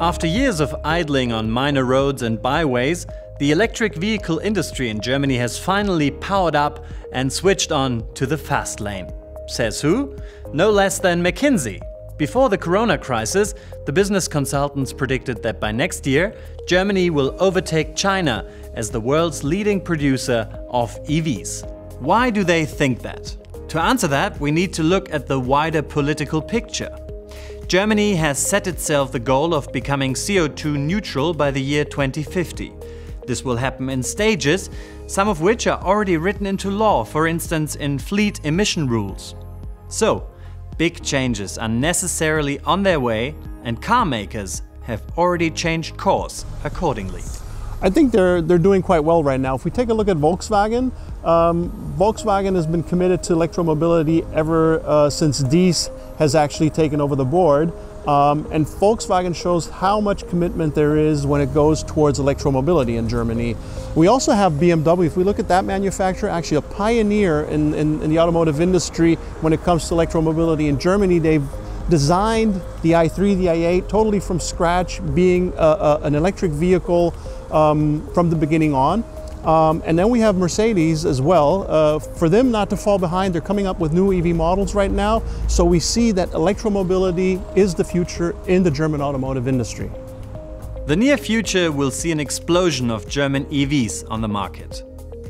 After years of idling on minor roads and byways, the electric vehicle industry in Germany has finally powered up and switched on to the fast lane. Says who? No less than McKinsey. Before the corona crisis, the business consultants predicted that by next year, Germany will overtake China as the world's leading producer of EVs. Why do they think that? To answer that, we need to look at the wider political picture. Germany has set itself the goal of becoming CO2 neutral by the year 2050. This will happen in stages, some of which are already written into law, for instance in fleet emission rules. So, big changes are necessarily on their way, and car makers have already changed course accordingly. I think they're doing quite well right now. If we take a look at Volkswagen, Volkswagen has been committed to electromobility ever since Diess has actually taken over the board. And Volkswagen shows how much commitment there is when it goes towards electromobility in Germany. We also have BMW. If we look at that manufacturer, actually a pioneer in the automotive industry when it comes to electromobility in Germany. They've designed the i3, the i8 totally from scratch, being an electric vehicle from the beginning on. And then we have Mercedes as well. For them not to fall behind, they're coming up with new EV models right now. So we see that electromobility is the future in the German automotive industry. The near future will see an explosion of German EVs on the market.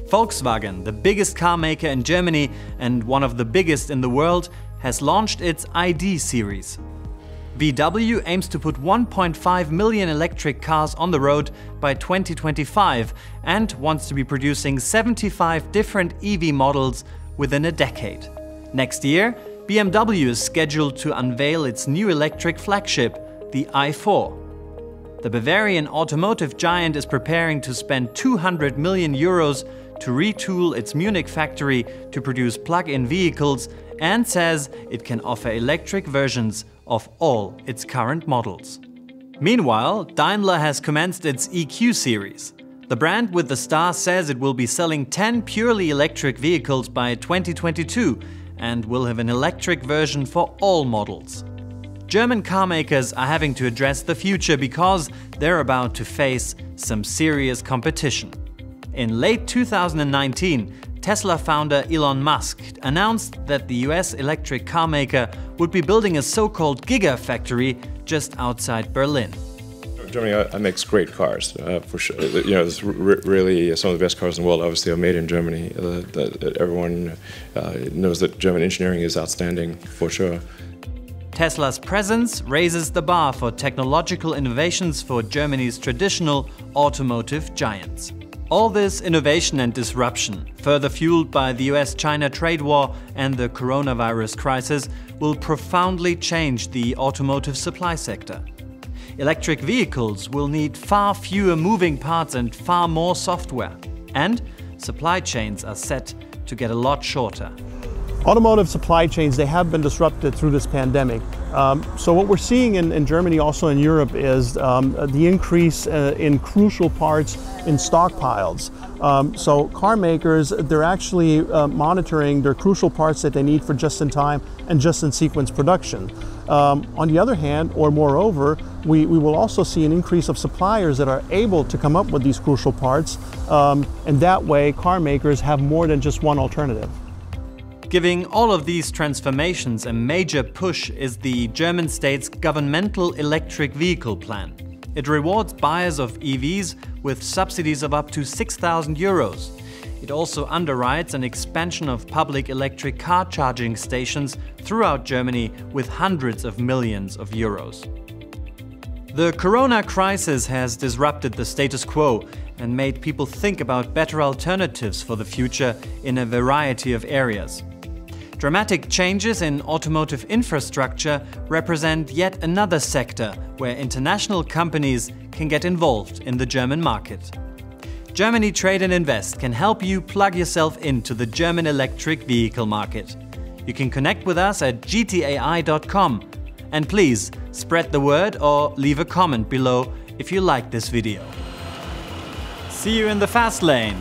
Volkswagen, the biggest car maker in Germany and one of the biggest in the world, has launched its ID series. VW aims to put 1.5 million electric cars on the road by 2025 and wants to be producing 75 different EV models within a decade. Next year, BMW is scheduled to unveil its new electric flagship, the i4. The Bavarian automotive giant is preparing to spend 200 million euros to retool its Munich factory to produce plug-in vehicles and says it can offer electric versions of all its current models. Meanwhile, Daimler has commenced its EQ series. The brand with the star says it will be selling 10 purely electric vehicles by 2022 and will have an electric version for all models. German car makers are having to address the future because they're about to face some serious competition. In late 2019, Tesla founder Elon Musk announced that the US electric car maker would be building a so-called gigafactory just outside Berlin. Germany makes great cars, for sure. You know, it's really some of the best cars in the world. Obviously, are made in Germany. Everyone knows that German engineering is outstanding, for sure. Tesla's presence raises the bar for technological innovations for Germany's traditional automotive giants. All this innovation and disruption, further fueled by the US-China trade war and the coronavirus crisis, will profoundly change the automotive supply sector. Electric vehicles will need far fewer moving parts and far more software. And supply chains are set to get a lot shorter. Automotive supply chains, they have been disrupted through this pandemic. So what we're seeing in Germany, also in Europe, is the increase in crucial parts in stockpiles. So car makers, they're actually monitoring their crucial parts that they need for just-in-time and just-in-sequence production. On the other hand, or moreover, we will also see an increase of suppliers that are able to come up with these crucial parts. And that way, car makers have more than just one alternative. Giving all of these transformations a major push is the German state's governmental electric vehicle plan. It rewards buyers of EVs with subsidies of up to 6,000 euros. It also underwrites an expansion of public electric car charging stations throughout Germany with hundreds of millions of euros. The corona crisis has disrupted the status quo and made people think about better alternatives for the future in a variety of areas. Dramatic changes in automotive infrastructure represent yet another sector where international companies can get involved in the German market. Germany Trade and Invest can help you plug yourself into the German electric vehicle market. You can connect with us at gtai.com. And please spread the word or leave a comment below if you like this video. See you in the fast lane!